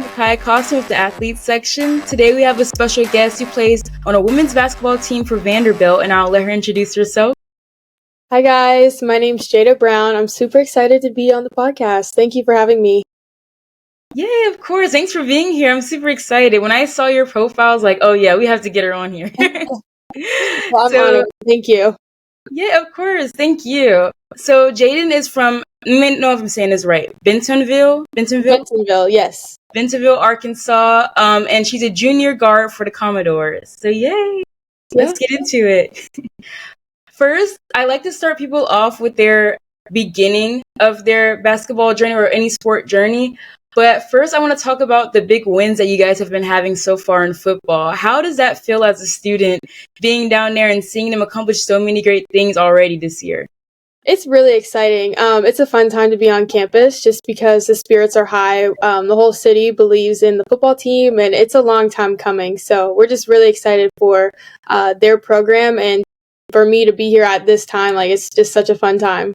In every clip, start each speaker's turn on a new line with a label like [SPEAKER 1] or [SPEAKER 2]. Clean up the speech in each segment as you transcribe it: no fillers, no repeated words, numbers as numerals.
[SPEAKER 1] Kai Costume with the Athletes section. Today we have a special guest who plays on a women's basketball team for Vanderbilt, and I'll let her introduce herself.
[SPEAKER 2] Hi guys, my name's Jada Brown. I'm super excited to be on the podcast. Thank you for having me.
[SPEAKER 1] Yay, of course. Thanks for being here. I'm super excited. When I saw your profile, I was like, oh yeah, we have to get her on here.
[SPEAKER 2] Well, I'm honored. Thank you.
[SPEAKER 1] Yeah, of course. Thank you. So Jaden is from, I don't know if I'm saying this right,
[SPEAKER 2] Bentonville, yes.
[SPEAKER 1] Bentonville, Arkansas, and she's a junior guard for the Commodores. So yay, let's get into it. First, I like to start people off with their beginning of their basketball journey or any sport journey. But first, I want to talk about the big wins that you guys have been having so far in football. How does that feel as a student, being down there and seeing them accomplish so many great things already this year?
[SPEAKER 2] It's really exciting. It's a fun time to be on campus just because the spirits are high. The whole city believes in the football team, and it's a long time coming. So we're just really excited for their program and for me to be here at this time. Like, it's just such a fun time.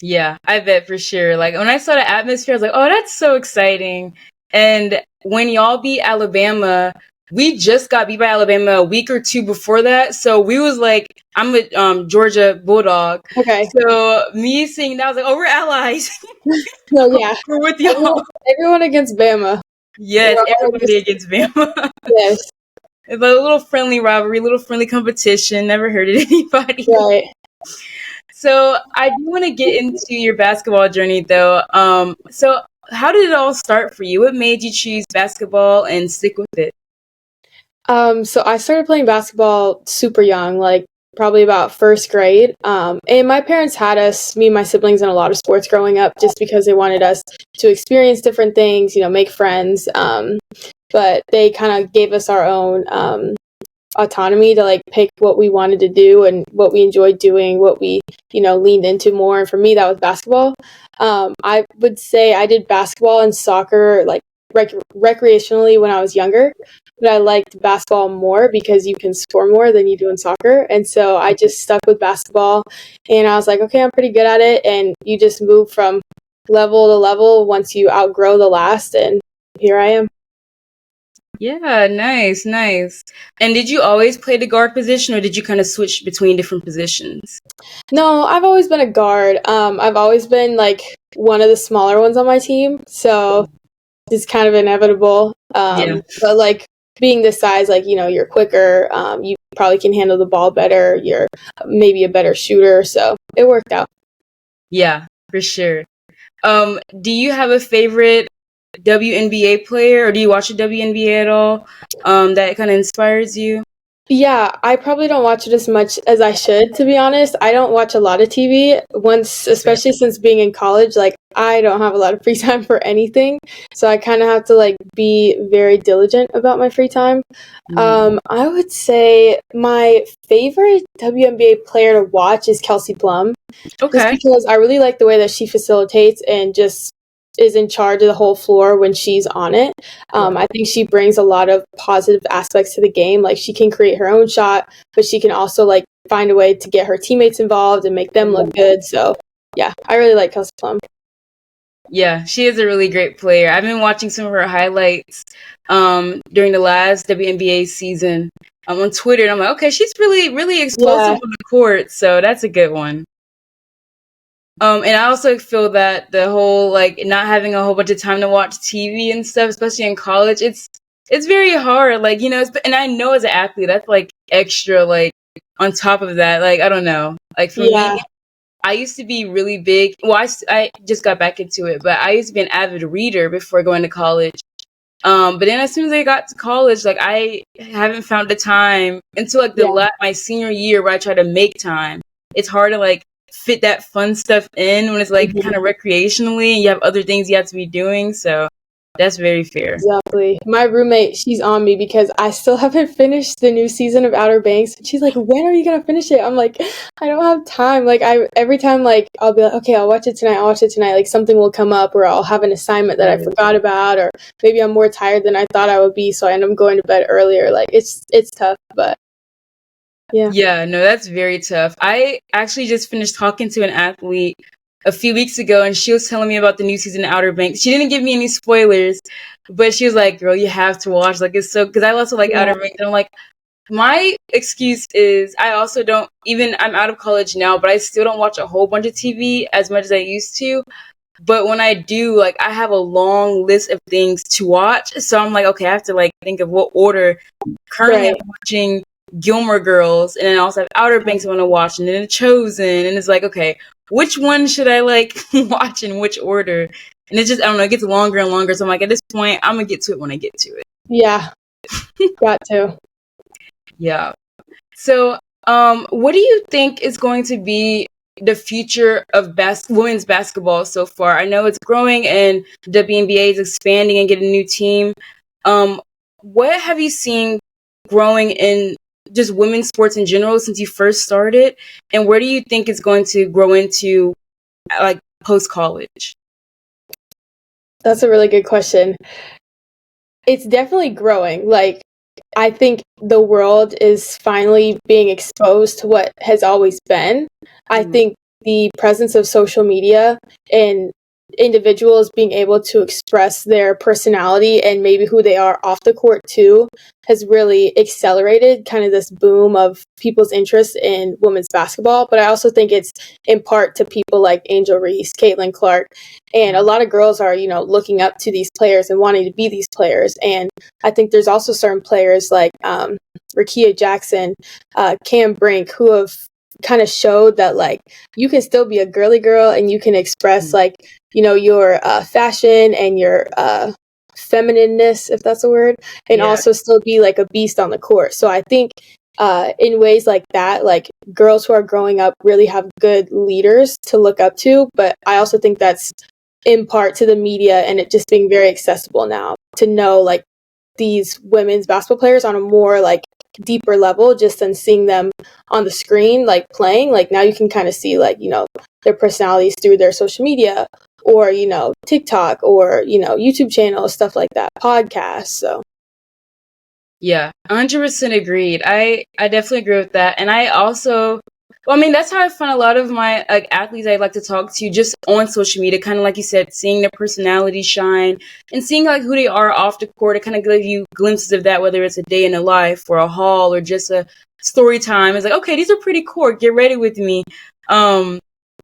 [SPEAKER 1] Yeah, I bet for sure. Like, when I saw the atmosphere, I was like, oh, that's so exciting. And when y'all beat Alabama, we just got beat by Alabama a week or two before that. So we was like, I'm a Georgia Bulldog.
[SPEAKER 2] Okay.
[SPEAKER 1] So me seeing that, I was like, oh, we're allies.
[SPEAKER 2] No, yeah.
[SPEAKER 1] We're with y'all.
[SPEAKER 2] Everyone against Bama.
[SPEAKER 1] Yes, everybody against Bama.
[SPEAKER 2] Yes.
[SPEAKER 1] It's like a little friendly rivalry, a little friendly competition. Never hurted anybody.
[SPEAKER 2] Right.
[SPEAKER 1] So I do want to get into your basketball journey, though. So how did it all start for you? What made you choose basketball and stick with it?
[SPEAKER 2] So I started playing basketball super young, like probably about first grade. And my parents had us, me and my siblings, in a lot of sports growing up just because they wanted us to experience different things, make friends. But they kind of gave us our own autonomy to like pick what we wanted to do and what we enjoyed doing, what we leaned into more. And for me, that was basketball. I would say I did basketball and soccer like recreationally when I was younger, but I liked basketball more because you can score more than you do in soccer. And so I just stuck with basketball, and I was like, okay, I'm pretty good at it. And you just move from level to level once you outgrow the last, and here I am.
[SPEAKER 1] Yeah, nice. And did you always play the guard position, or did you kind of switch between different positions?
[SPEAKER 2] No, I've always been a guard. I've always been like one of the smaller ones on my team, so it's kind of inevitable. But like being this size, like you're quicker. You probably can handle the ball better. You're maybe a better shooter, so it worked out.
[SPEAKER 1] Yeah, for sure. Do you have a favorite WNBA player, or do you watch the WNBA at all? That kind of inspires you?
[SPEAKER 2] Yeah, I probably don't watch it as much as I should, to be honest. I don't watch a lot of TV especially since being in college, like I don't have a lot of free time for anything. So I kind of have to like be very diligent about my free time. I would say my favorite WNBA player to watch is Kelsey Plum.
[SPEAKER 1] Okay.
[SPEAKER 2] Just because I really like the way that she facilitates and just is in charge of the whole floor when she's on it. I think she brings a lot of positive aspects to the game. Like, she can create her own shot, but she can also like find a way to get her teammates involved and make them look good. So yeah, I really like Kelsey Plum.
[SPEAKER 1] Yeah, she is a really great player. I've been watching some of her highlights during the last WNBA season on Twitter, and I'm like, okay, she's really explosive on the court, so that's a good one. And I also feel that the whole like not having a whole bunch of time to watch TV and stuff, especially in college, it's very hard. Like, and I know as an athlete, that's like extra, like on top of that. Like, I don't know. Like for me, I used to be really big. Well, I just got back into it, but I used to be an avid reader before going to college. But then as soon as I got to college, like I haven't found the time until like my senior year where I try to make time. It's hard to like fit that fun stuff in when it's like kind of recreationally and you have other things you have to be doing. So that's very fair.
[SPEAKER 2] Exactly. My roommate, she's on me because I still haven't finished the new season of Outer Banks. She's like, when are you going to finish it? I'm like, I don't have time. Like, every time, like, I'll be like, okay, I'll watch it tonight. Like, something will come up or I'll have an assignment that I forgot about, or maybe I'm more tired than I thought I would be, so I end up going to bed earlier. Like, it's tough, but yeah.
[SPEAKER 1] Yeah, no, that's very tough. I actually just finished talking to an athlete a few weeks ago, and she was telling me about the new season of Outer Banks. She didn't give me any spoilers, but she was like, "Girl, you have to watch. Like, it's so." Because I also like Outer Banks, and I'm like, my excuse is I also don't even. I'm out of college now, but I still don't watch a whole bunch of TV as much as I used to. But when I do, like, I have a long list of things to watch. So I'm like, okay, I have to like think of what order. Currently, I'm watching Gilmore Girls, and then I also have Outer Banks I want to watch, and then The Chosen, and it's like, okay, which one should I like watch in which order? And it's just, I don't know, it gets longer and longer. So I'm like, at this point, I'm gonna get to it when I get to it.
[SPEAKER 2] Yeah, got to.
[SPEAKER 1] Yeah. So, what do you think is going to be the future of women's basketball so far? I know it's growing, and WNBA is expanding and getting a new team. What have you seen growing in just women's sports in general since you first started, and where do you think it's going to grow into, like, post college?
[SPEAKER 2] That's a really good question. It's definitely growing. Like, I think the world is finally being exposed to what has always been. I think the presence of social media and individuals being able to express their personality and maybe who they are off the court too has really accelerated kind of this boom of people's interest in women's basketball. But I also think it's in part to people like Angel Reese, Caitlin Clark, and a lot of girls are, looking up to these players and wanting to be these players. And I think there's also certain players like Rakia Jackson, Cam Brink, who have kind of showed that like you can still be a girly girl and you can express like your fashion and your feminineness, if that's a word, and also still be like a beast on the court. So I think in ways like that, like girls who are growing up really have good leaders to look up to. But I also think that's in part to the media and it just being very accessible now to know like these women's basketball players on a more like deeper level just than seeing them on the screen like playing. Like now you can kind of see like their personalities through their social media or TikTok or YouTube channels, stuff like that, podcasts. So
[SPEAKER 1] yeah, 100% agreed. I definitely agree with that. And I also, well, I mean, that's how I find a lot of my like athletes I like to talk to just on social media, kind of like you said, seeing their personality shine and seeing like who they are off the court. It kind of gives you glimpses of that, whether it's a day in the life or a haul or just a story time. It's like, okay, these are pretty cool. Get ready with me.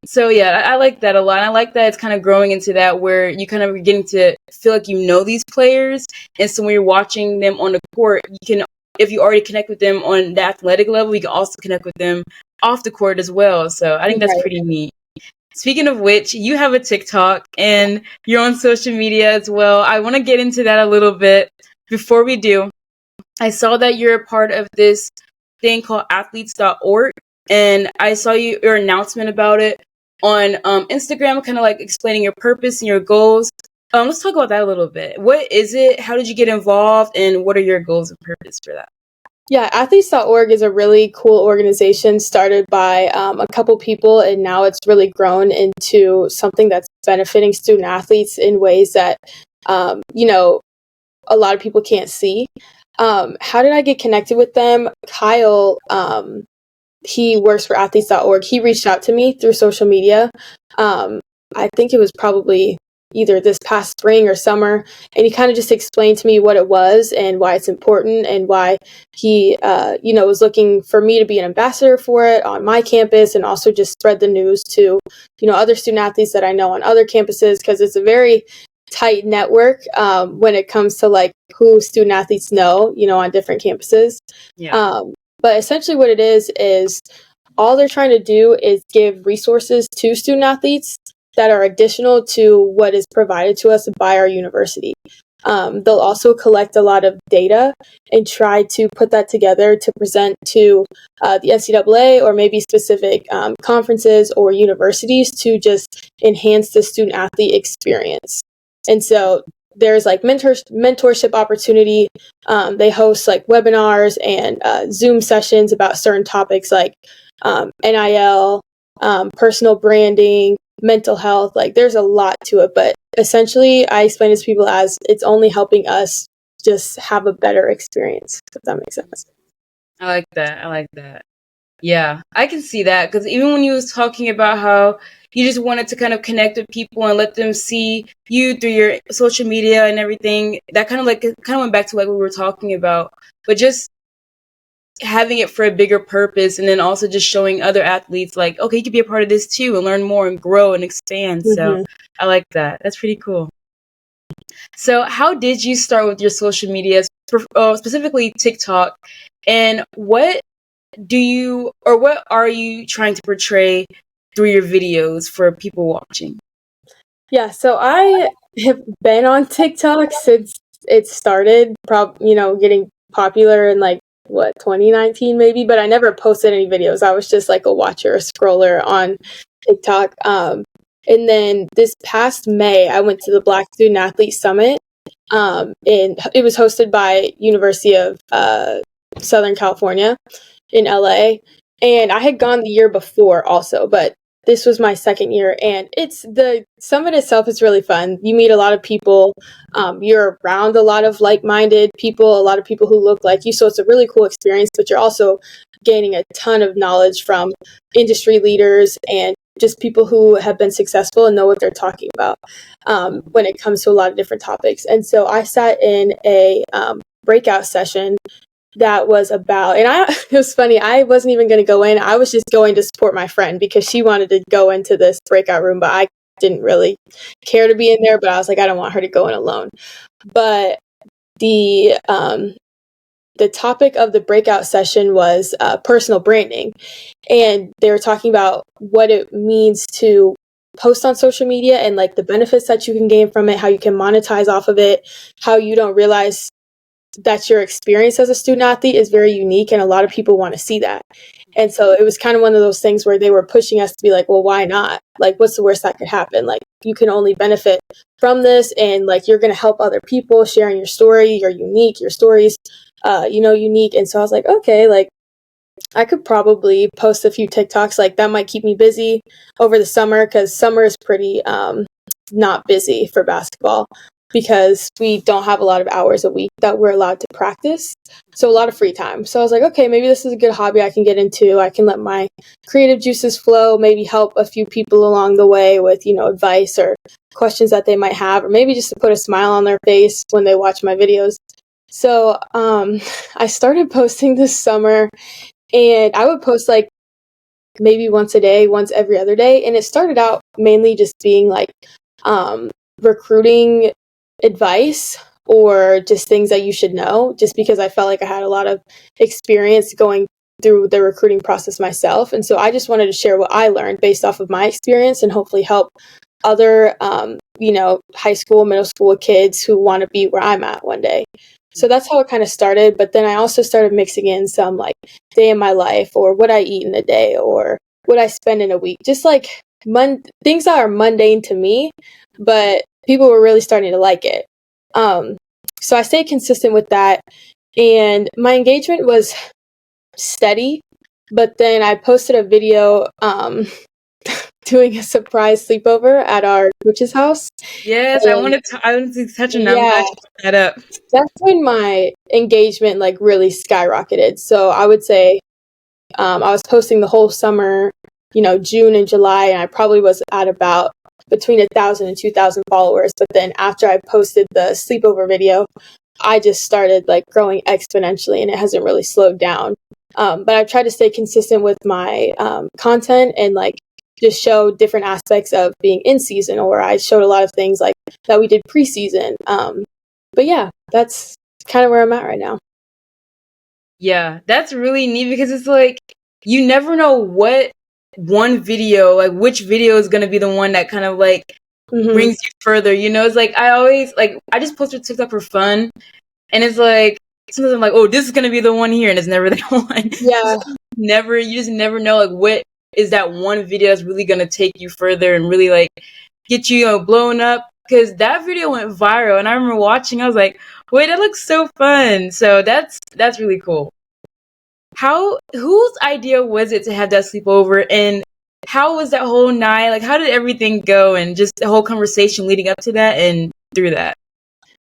[SPEAKER 1] So yeah, I like that a lot. I like that it's kind of growing into that where you kind of getting to feel like you know these players, and so when you're watching them on the court, you can, if you already connect with them on the athletic level, you can also connect with them off the court as well. So I think that's pretty neat. Speaking of which, you have a TikTok and you're on social media as well. I want to get into that a little bit. Before we do, I saw that you're a part of this thing called athletes.org, and I saw your announcement about it on Instagram, kind of like explaining your purpose and your goals. Let's talk about that a little bit. What is it? How did you get involved? And what are your goals and purpose for that?
[SPEAKER 2] Yeah, athletes.org is a really cool organization started by a couple people, and now it's really grown into something that's benefiting student athletes in ways that, a lot of people can't see. How did I get connected with them? Kyle, he works for athletes.org. He reached out to me through social media. I think it was probably either this past spring or summer, and he kind of just explained to me what it was and why it's important and why he, was looking for me to be an ambassador for it on my campus and also just spread the news to, other student athletes that I know on other campuses, because it's a very tight network when it comes to like who student athletes know, on different campuses.
[SPEAKER 1] Yeah.
[SPEAKER 2] But essentially what it is all they're trying to do is give resources to student athletes that are additional to what is provided to us by our university. They'll also collect a lot of data and try to put that together to present to the NCAA or maybe specific conferences or universities to just enhance the student athlete experience. And so there's like mentorship opportunity. They host like webinars and Zoom sessions about certain topics like NIL, personal branding, mental health. Like there's a lot to it, but essentially I explain it to people as it's only helping us just have a better experience, if that makes sense.
[SPEAKER 1] I like that. Yeah, I can see that, because even when you was talking about how you just wanted to kind of connect with people and let them see you through your social media and everything. That kind of went back to like what we were talking about, but just having it for a bigger purpose, and then also just showing other athletes like, okay, you could be a part of this too and learn more and grow and expand. So I like that. That's pretty cool. So how did you start with your social media, specifically TikTok, and what are you trying to portray through your videos for people watching?
[SPEAKER 2] Yeah, so I have been on TikTok since it started, getting popular in like 2019 maybe, but I never posted any videos. I was just like a watcher, a scroller on TikTok. And then this past May, I went to the Black Student Athlete Summit, and it was hosted by University of Southern California in LA. And I had gone the year before also, but this was my second year, and the summit itself is really fun. You meet a lot of people. You're around a lot of like-minded people, a lot of people who look like you. So it's a really cool experience, but you're also gaining a ton of knowledge from industry leaders and just people who have been successful and know what they're talking about when it comes to a lot of different topics. And so I sat in a breakout session that was about, and it was funny, I wasn't even going to go in. I was just going to support my friend because she wanted to go into this breakout room, but I didn't really care to be in there, but I was like, I don't want her to go in alone. But the topic of the breakout session was personal branding. And they were talking about what it means to post on social media and like the benefits that you can gain from it, how you can monetize off of it, how you don't realize that your experience as a student athlete is very unique, and a lot of people want to see that. And so it was kind of one of those things where they were pushing us to be like, well, why not? Like, what's the worst that could happen? Like, you can only benefit from this, and like, you're going to help other people sharing your story. You're unique. Your story's, unique. And so I was like, okay, like, I could probably post a few TikToks. Like, that might keep me busy over the summer, because summer is pretty not busy for basketball, because we don't have a lot of hours a week that we're allowed to practice. So a lot of free time. So I was like, okay, maybe this is a good hobby I can get into. I can let my creative juices flow, maybe help a few people along the way with, advice or questions that they might have, or maybe just to put a smile on their face when they watch my videos. So I started posting this summer, and I would post like maybe once a day, once every other day. And it started out mainly just being like recruiting advice or just things that you should know, just because I felt like I had a lot of experience going through the recruiting process myself. And so I just wanted to share what I learned based off of my experience and hopefully help other, high school, middle school kids who want to be where I'm at one day. So that's how it kind of started. But then I also started mixing in some like day in my life, or what I eat in a day, or what I spend in a week, just like things that are mundane to me, but people were really starting to like it. So I stayed consistent with that, and my engagement was steady. But then I posted a video doing a surprise sleepover at our coach's house.
[SPEAKER 1] Yes, I wanted to touch on that. I'm glad you brought that up.
[SPEAKER 2] That's when my engagement like really skyrocketed. So I would say I was posting the whole summer, June and July, and I probably was at about between 1,000 and 2,000 followers. But then after I posted the sleepover video, I just started like growing exponentially, and it hasn't really slowed down. But I tried to stay consistent with my content and like just show different aspects of being in season, or I showed a lot of things like that we did preseason. But yeah, that's kind of where I'm at right now.
[SPEAKER 1] Yeah, that's really neat, because it's like you never know what one video, like which video is going to be the one that kind of like brings you further. It's like I just posted TikTok for fun, and it's like sometimes I'm like, oh, this is going to be the one here, and it's never that one.
[SPEAKER 2] Yeah.
[SPEAKER 1] You just never know like what is that one video that's really going to take you further and really like get you, blown up. Because that video went viral, and I remember watching, I was like, wait, that looks so fun. So that's really cool. Whose idea was it to have that sleepover, and how was that whole night? Like, how did everything go, and just the whole conversation leading up to that and through that?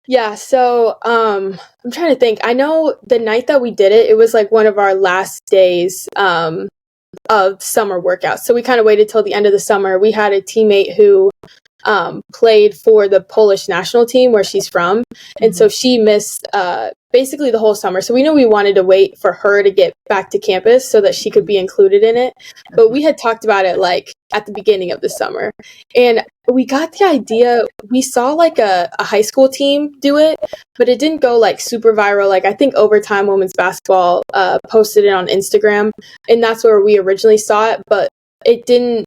[SPEAKER 2] Yeah, so I'm trying to think. I know the night that we did it, it was like one of our last days of summer workouts. So we kind of waited till the end of the summer. We had a teammate who played for the Polish national team where she's from. And so she missed basically the whole summer. So we knew we wanted to wait for her to get back to campus so that she could be included in it. But we had talked about it like at the beginning of the summer. And we got the idea. We saw like a high school team do it, but it didn't go like super viral. Like I think Overtime Women's Basketball posted it on Instagram, and that's where we originally saw it, but it didn't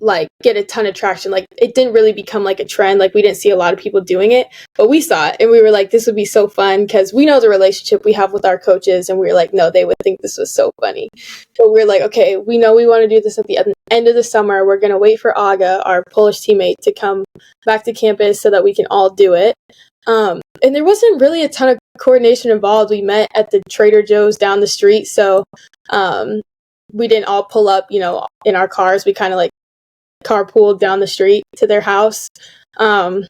[SPEAKER 2] like get a ton of traction. Like it didn't really become like a trend. Like we didn't see a lot of people doing it, but we saw it and we were like, this would be so fun because we know the relationship we have with our coaches, and we were like, no, they would think this was so funny. So we're like, okay, we know we want to do this at the end of the summer. We're going to wait for Aga, our Polish teammate, to come back to campus so that we can all do it. And there wasn't really a ton of coordination involved. We met at the Trader Joe's down the street. So we didn't all pull up, in our cars. We kind of like carpooled down the street to their house. And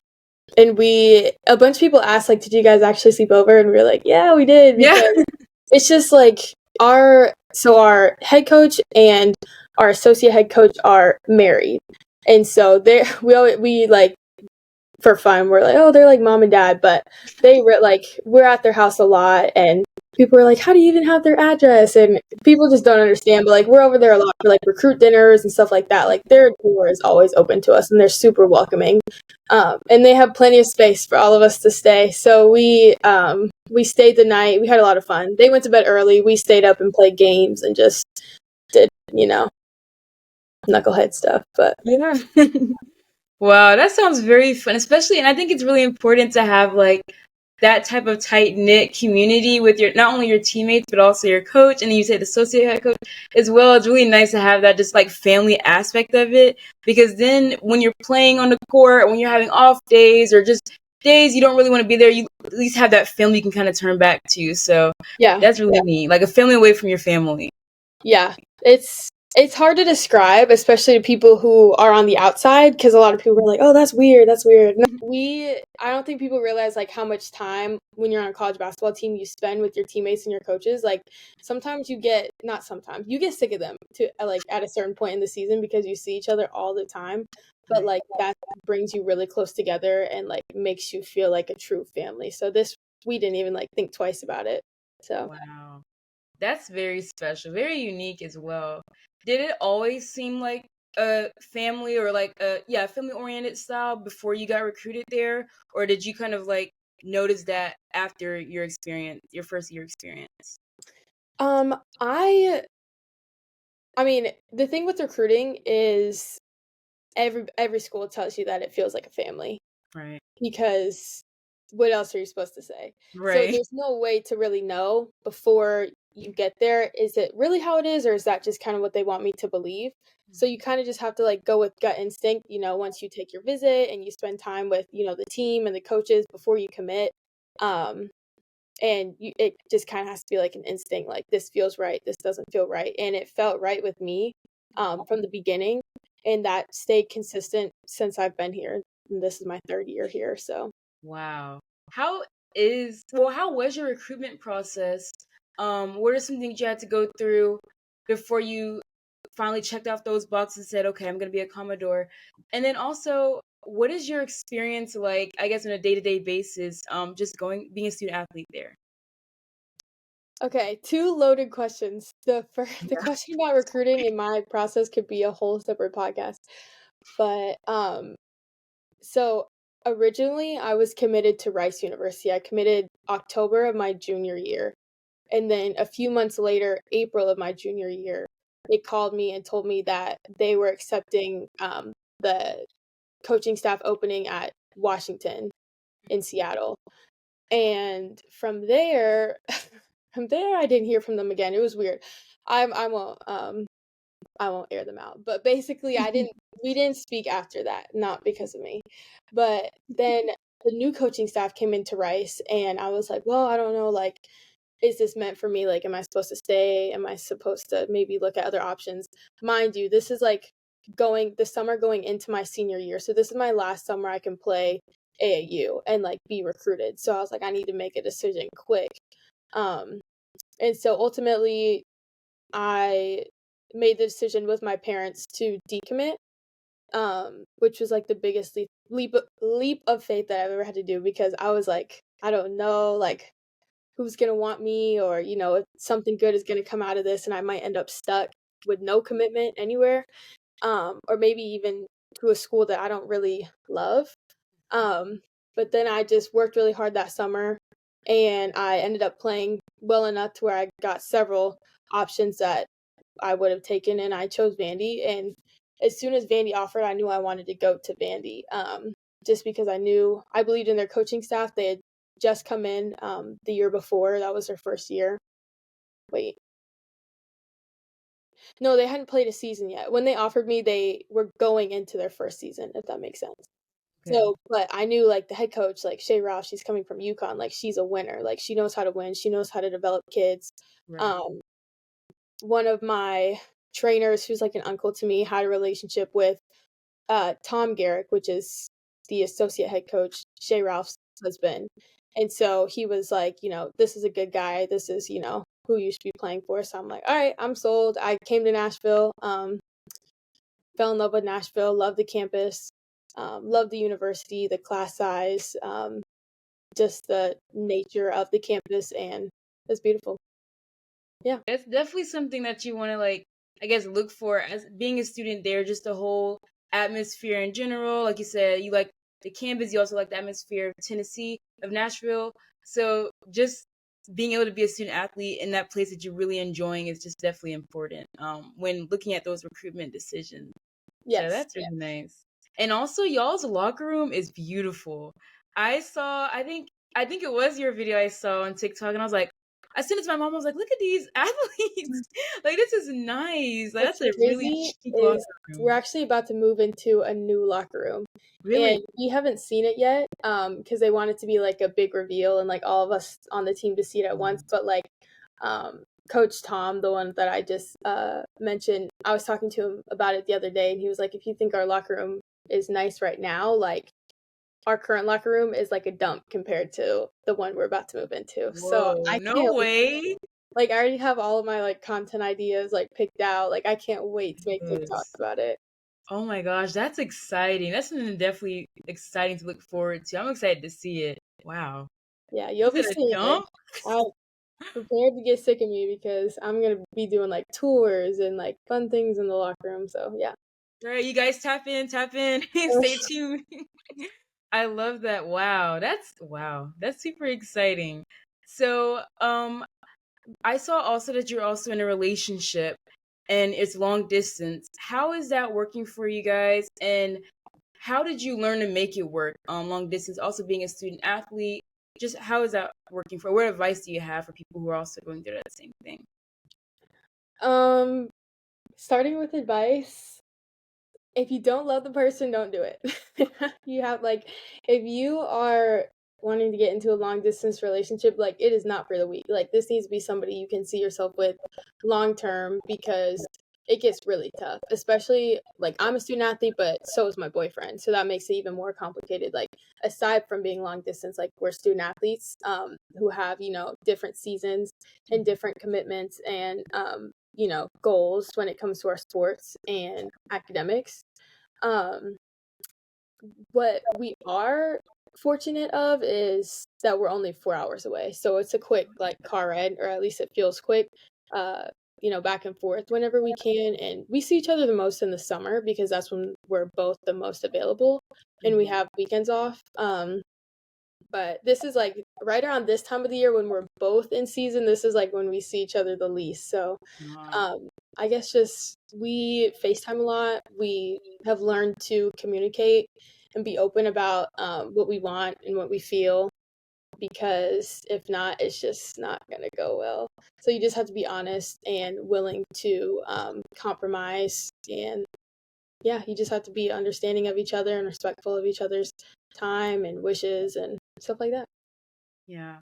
[SPEAKER 2] a bunch of people asked, like, did you guys actually sleep over? And we were like, yeah, we did. Because it's just like our head coach and our associate head coach are married. And so we like, for fun, we're like, oh, they're like mom and dad, but we're at their house a lot, and people are like, how do you even have their address? And people just don't understand, but like we're over there a lot for like recruit dinners and stuff like that. Like their door is always open to us, and they're super welcoming, and they have plenty of space for all of us to stay. So we stayed the night. We had a lot of fun. They went to bed early. We stayed up and played games and just did knucklehead stuff. But
[SPEAKER 1] yeah. Wow, that sounds very fun, especially, and I think it's really important to have like that type of tight knit community with not only your teammates but also your coach, and then you say the associate head coach as well. It's really nice to have that just like family aspect of it, because then when you're playing on the court, when you're having off days or just days you don't really want to be there, you at least have that family you can kind of turn back to. So yeah, that's really neat, like a family away from your family.
[SPEAKER 2] Yeah, it's hard to describe, especially to people who are on the outside, because a lot of people are like, oh, that's weird. No, I don't think people realize like how much time when you're on a college basketball team you spend with your teammates and your coaches. Like sometimes you get sick of them to like at a certain point in the season because you see each other all the time. But like that brings you really close together and like makes you feel like a true family. So we didn't even like think twice about it. So
[SPEAKER 1] wow. That's very special, very unique as well. Did it always seem like a family or like a family oriented style before you got recruited there, or did you kind of like notice that after your first year experience?
[SPEAKER 2] I mean, the thing with recruiting is every school tells you that it feels like a family.
[SPEAKER 1] Right.
[SPEAKER 2] Because what else are you supposed to say? So
[SPEAKER 1] Right.
[SPEAKER 2] there's no way to really know before you get there. Is it really how it is, or is that just kind of what they want me to believe? So you kind of just have to like go with gut instinct, once you take your visit and you spend time with, the team and the coaches before you commit. And it just kind of has to be like an instinct, like this feels right, this doesn't feel right. And it felt right with me from the beginning. And that stayed consistent since I've been here. And this is my third year here. So
[SPEAKER 1] Wow. How was your recruitment process? What are some things you had to go through before you finally checked off those boxes and said, okay, I'm going to be a Commodore? And then also, what is your experience like, I guess, on a day-to-day basis, just being a student athlete there?
[SPEAKER 2] okay, two loaded questions. The question about recruiting in my process could be a whole separate podcast. But so originally I was committed to Rice University. I committed October of my junior year. And then a few months later, April of my junior year, they called me and told me that they were accepting the coaching staff opening at Washington in Seattle. And from there, I didn't hear from them again. It was weird. I won't air them out. But basically, we didn't speak after that, not because of me. But then the new coaching staff came into Rice, and I was like, well, I don't know, like, is this meant for me? Like, am I supposed to stay? Am I supposed to maybe look at other options? Mind you, this is like the summer going into my senior year. So this is my last summer I can play AAU and like be recruited. So I was like, I need to make a decision quick. And so ultimately I made the decision with my parents to decommit, which was like the biggest leap of faith that I've ever had to do, because I was like, I don't know, like, who's gonna want me, or if something good is gonna come out of this and I might end up stuck with no commitment anywhere, or maybe even to a school that I don't really love. But then I just worked really hard that summer, and I ended up playing well enough to where I got several options that I would have taken, and I chose Vandy. And as soon as Vandy offered, I knew I wanted to go to Vandy, just because I believed in their coaching staff. They had just come in the year before. That was their first year. Wait. No, they hadn't played a season yet. When they offered me, they were going into their first season, if that makes sense.
[SPEAKER 1] Okay.
[SPEAKER 2] So, but I knew, like, the head coach, like, Shay Ralph, she's coming from UConn. Like, she's a winner. Like, she knows how to win. She knows how to develop kids.
[SPEAKER 1] Right.
[SPEAKER 2] One of my trainers, who's like an uncle to me, had a relationship with Tom Garrick, which is the associate head coach, Shay Ralph's husband. And so he was like, this is a good guy. This is, who you should be playing for. So I'm like, all right, I'm sold. I came to Nashville, fell in love with Nashville, loved the campus, loved the university, the class size, just the nature of the campus, and it's beautiful. Yeah.
[SPEAKER 1] That's definitely something that you want to, like, I guess, look for as being a student there, just the whole atmosphere in general. Like you said, you like the campus, you also like the atmosphere of Tennessee, of Nashville. So just being able to be a student athlete in that place that you're really enjoying is just definitely important when looking at those recruitment decisions.
[SPEAKER 2] Yes.
[SPEAKER 1] So that's really nice. And also, y'all's locker room is beautiful. I think it was your video I saw on TikTok, and I was like, I sent it to my mom. I was like, look at these athletes. Like, this is nice. Like, that's a really chic locker room.
[SPEAKER 2] We're actually about to move into a new locker room.
[SPEAKER 1] Really?
[SPEAKER 2] And we haven't seen it yet, because they want it to be like a big reveal and like all of us on the team to see it at once. But like, Coach Tom, the one that I just mentioned, I was talking to him about it the other day, and he was like, if you think our locker room is nice right now, like, our current locker room is like a dump compared to the one we're about to move into.
[SPEAKER 1] Whoa,
[SPEAKER 2] so I
[SPEAKER 1] no way.
[SPEAKER 2] Like, I already have all of my like content ideas like picked out. Like, I can't wait to make TikToks about it.
[SPEAKER 1] Oh my gosh, that's exciting. That's something definitely exciting to look forward to. I'm excited to see it. Wow.
[SPEAKER 2] Yeah, you'll be seeing it. I'm prepared to get sick of me, because I'm gonna be doing like tours and like fun things in the locker room. So yeah.
[SPEAKER 1] All right, you guys tap in, stay tuned. I love that. Wow, that's super exciting. So, I saw also that you're also in a relationship and it's long distance. How is that working for you guys? And how did you learn to make it work long distance? Also being a student athlete, just how is that working for? What advice do you have for people who are also going through that same thing?
[SPEAKER 2] Starting with advice, if you don't love the person, don't do it. You have, like, if you are wanting to get into a long distance relationship, like, it is not for the weak. Like, this needs to be somebody you can see yourself with long term, because it gets really tough. Especially, like, I'm a student athlete, but so is my boyfriend, so that makes it even more complicated. Like, aside from being long distance, like, we're student athletes who have different seasons and different commitments and goals when it comes to our sports and academics. What we are fortunate of is that we're only 4 hours away, so it's a quick like car ride, or at least it feels quick, back and forth whenever we can. And we see each other the most in the summer, because that's when we're both the most available and we have weekends off. But this is like right around this time of the year when we're both in season. This is like when we see each other the least. So I guess just we FaceTime a lot. We have learned to communicate and be open about what we want and what we feel, because if not, it's just not going to go well. So you just have to be honest and willing to compromise. And yeah, you just have to be understanding of each other and respectful of each other's time and wishes and stuff like that.
[SPEAKER 1] Yeah,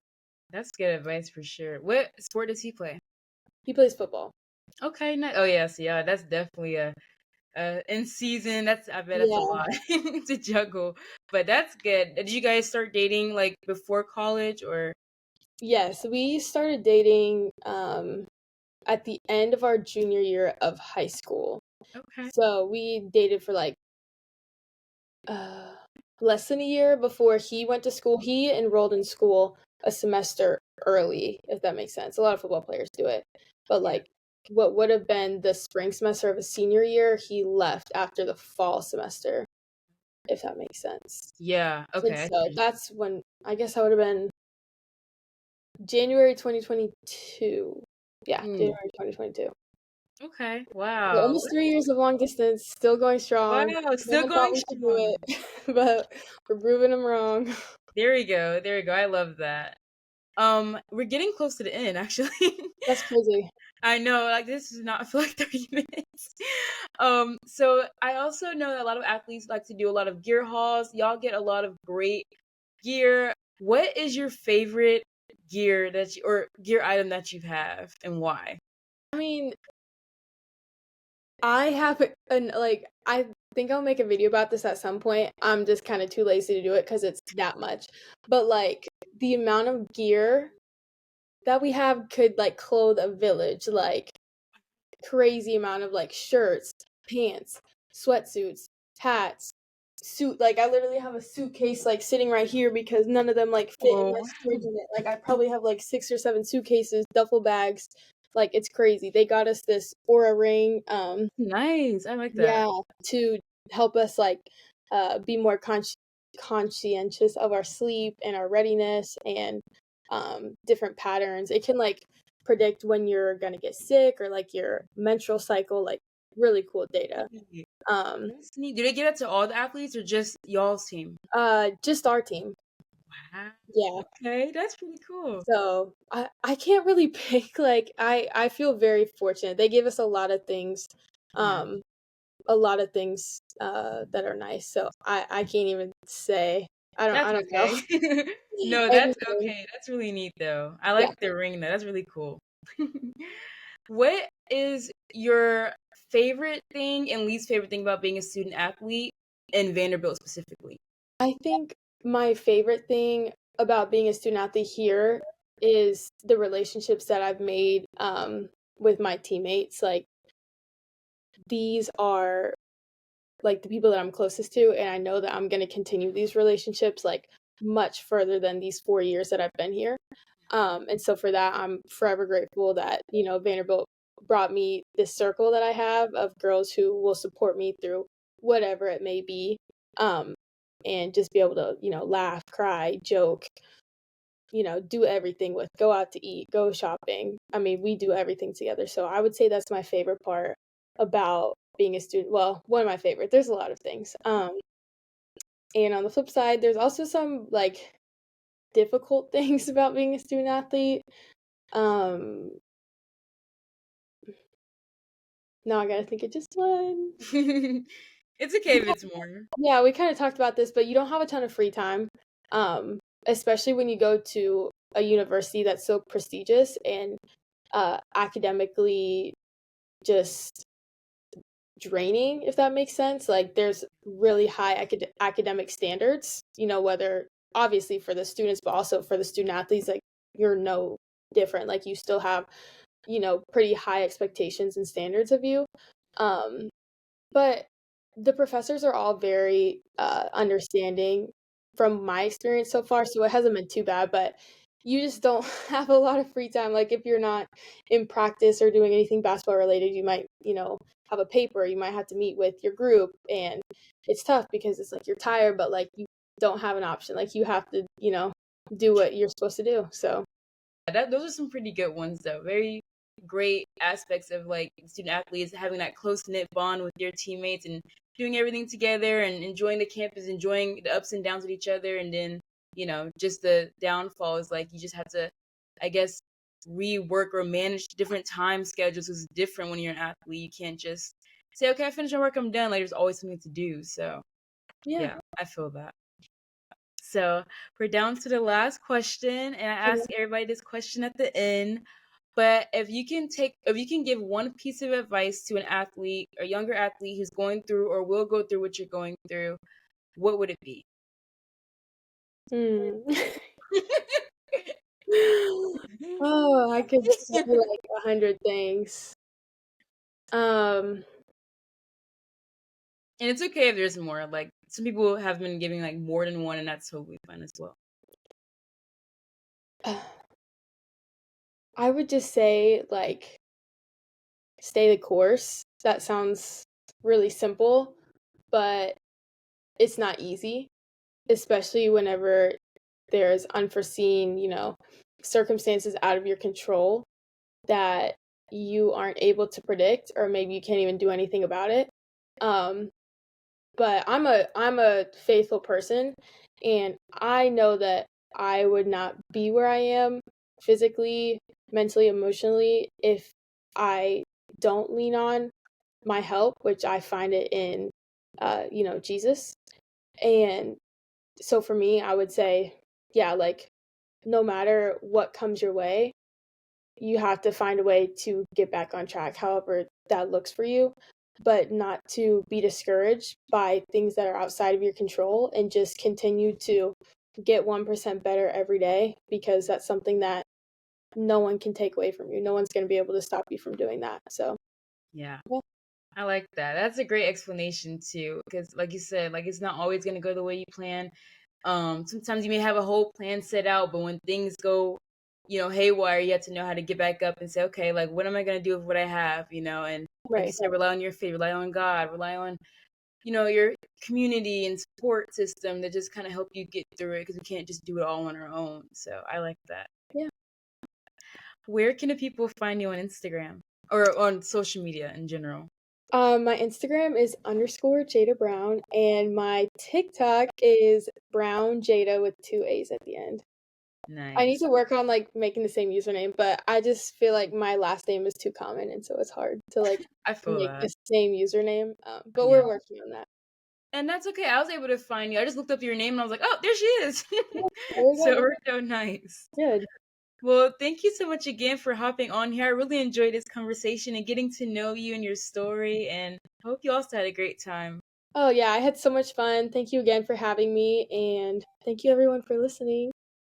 [SPEAKER 1] that's good advice for sure. What sport does he play?
[SPEAKER 2] He plays football.
[SPEAKER 1] Okay, nice. Oh yes, yeah, that's definitely a in season. I bet that's a lot to juggle, but that's good. Did you guys start dating like before college or?
[SPEAKER 2] Yes, we started dating at the end of our junior year of high school.
[SPEAKER 1] Okay.
[SPEAKER 2] So we dated for like less than a year before he went to school. He enrolled in school a semester early, if that makes sense. A lot of football players do it. But
[SPEAKER 1] Yeah.
[SPEAKER 2] like what would have been the spring semester of his senior year, he left after the fall semester, if that makes sense.
[SPEAKER 1] Yeah.
[SPEAKER 2] And
[SPEAKER 1] Okay.
[SPEAKER 2] so that's when I guess I would have been January 2022. Yeah,
[SPEAKER 1] Mm.
[SPEAKER 2] January 2022.
[SPEAKER 1] Okay.
[SPEAKER 2] So
[SPEAKER 1] Wow.
[SPEAKER 2] almost 3 years of long distance, still going strong.
[SPEAKER 1] Wow.
[SPEAKER 2] No
[SPEAKER 1] Still
[SPEAKER 2] one thought
[SPEAKER 1] going
[SPEAKER 2] we could do
[SPEAKER 1] strong.
[SPEAKER 2] it, but we're proving them wrong.
[SPEAKER 1] There we go. There we go. I love that. We're getting close to the end, actually.
[SPEAKER 2] That's crazy.
[SPEAKER 1] I know, like this does not feel like 30 minutes. So I also know that a lot of athletes like to do a lot of gear hauls. Y'all get a lot of great gear. What is your favorite gear or gear item that you have and why?
[SPEAKER 2] I mean, I have I think I'll make a video about this at some point. I'm just kind of too lazy to do it because it's that much. But like the amount of gear that we have could like clothe a village, like crazy amount of like shirts, pants, sweatsuits, hats, suit. Like I literally have a suitcase like sitting right here because none of them like fit in my
[SPEAKER 1] Oh,
[SPEAKER 2] storage unit. Like I probably have like 6 or 7 suitcases, duffel bags. Like it's crazy. They got us this Aura ring.
[SPEAKER 1] nice. I like that.
[SPEAKER 2] Yeah, to help us like be more conscientious of our sleep and our readiness and different patterns. It can like predict when you're gonna get sick or like your menstrual cycle, like really cool data. Um,
[SPEAKER 1] That's neat. Do they give it to all the athletes or just y'all's team?
[SPEAKER 2] just our team.
[SPEAKER 1] Wow.
[SPEAKER 2] Yeah.
[SPEAKER 1] Okay, that's pretty cool.
[SPEAKER 2] So I can't really pick like I feel very fortunate. They gave us
[SPEAKER 1] Yeah.
[SPEAKER 2] um a lot of things that are nice. So I can't even say I
[SPEAKER 1] That's
[SPEAKER 2] don't know.
[SPEAKER 1] okay. No, that's
[SPEAKER 2] Everything.
[SPEAKER 1] okay. That's really neat though. I
[SPEAKER 2] Yeah.
[SPEAKER 1] like the ring though. That's really cool. What is your favorite thing and least favorite thing about being a student athlete in Vanderbilt specifically?
[SPEAKER 2] I think my favorite thing about being a student athlete here is the relationships that I've made with my teammates. Like these are like the people that I'm closest to, and I know that I'm going to continue these relationships like much further than these 4 years that I've been here. And so for that, I'm forever grateful that Vanderbilt brought me this circle that I have of girls who will support me through whatever it may be, um, and just be able to laugh, cry, joke, do everything with, go out to eat, go shopping. I mean, we do everything together. So I would say that's my favorite part about being a student. Well, one of my favorite. There's a lot of things. And on the flip side, there's also some like difficult things about being a student athlete. Um, now I gotta think of just one.
[SPEAKER 1] It's okay if it's more.
[SPEAKER 2] Yeah, we kind of talked about this, but you don't have a ton of free time, especially when you go to a university that's so prestigious and academically just draining, if that makes sense. Like there's really high academic standards, whether obviously for the students, but also for the student athletes, like you're no different. Like you still have, pretty high expectations and standards of you. Um, but the professors are all very understanding from my experience so far, so it hasn't been too bad, but you just don't have a lot of free time. Like if you're not in practice or doing anything basketball related, you might, have a paper, you might have to meet with your group, and it's tough because it's like you're tired, but like you don't have an option. Like you have to, do what you're supposed to do. So
[SPEAKER 1] Those are some pretty good ones though. Very great aspects of like student athletes having that close knit bond with your teammates and doing everything together and enjoying the campus, enjoying the ups and downs with each other, and then just the downfall is like you just have to, I guess, rework or manage different time schedules. Is different when you're an athlete. You can't just say, okay, I finished my work, I'm done. Like there's always something to do. So
[SPEAKER 2] yeah.
[SPEAKER 1] yeah, I feel that. So we're down to the last question, and I ask everybody this question at the end. But if you can give one piece of advice to an athlete or younger athlete who's going through or will go through what you're going through, what would it be?
[SPEAKER 2] Hmm. Oh, I could say like 100 things.
[SPEAKER 1] And it's okay if there's more. Like some people have been giving like more than one, and that's totally fine as well.
[SPEAKER 2] I would just say like stay the course. That sounds really simple, but it's not easy, especially whenever there's unforeseen, circumstances out of your control that you aren't able to predict, or maybe you can't even do anything about it. But I'm a faithful person, and I know that I would not be where I am physically, mentally, emotionally if I don't lean on my help, which I find it in Jesus. And so for me, I would say, yeah, like no matter what comes your way, you have to find a way to get back on track, however that looks for you, but not to be discouraged by things that are outside of your control, and just continue to get 1% better every day, because that's something that no one can take away from you. No one's going to be able to stop you from doing that. So,
[SPEAKER 1] Yeah. I like that. That's a great explanation too, because like you said, like it's not always going to go the way you plan. Sometimes you may have a whole plan set out, but when things go, haywire, you have to know how to get back up and say, okay, like what am I going to do with what I have, and like you
[SPEAKER 2] right.
[SPEAKER 1] said, rely on your faith, rely on God, rely on, your community and support system that just kind of help you get through it, because we can't just do it all on our own. So I like that.
[SPEAKER 2] Yeah.
[SPEAKER 1] Where can the people find you on Instagram or on social media in general?
[SPEAKER 2] My Instagram is _Jada Brown, and my TikTok is Brown Jada with 2 A's at the end. I need
[SPEAKER 1] Nice.
[SPEAKER 2] to work on like making the same username, but I just feel like my last name is too common, and so it's hard to like
[SPEAKER 1] I feel
[SPEAKER 2] make
[SPEAKER 1] that.
[SPEAKER 2] the same username. But
[SPEAKER 1] Yeah.
[SPEAKER 2] we're working on that.
[SPEAKER 1] And that's okay. I was able to find you. I just looked up your name and I was like, oh, there she is.
[SPEAKER 2] Yeah, there we
[SPEAKER 1] So it
[SPEAKER 2] go.
[SPEAKER 1] worked out nice.
[SPEAKER 2] Good.
[SPEAKER 1] Well, thank you so much again for hopping on here. I really enjoyed this conversation and getting to know you and your story. And I hope you also had a great time.
[SPEAKER 2] Oh yeah, I had so much fun. Thank you again for having me, and thank you everyone for listening.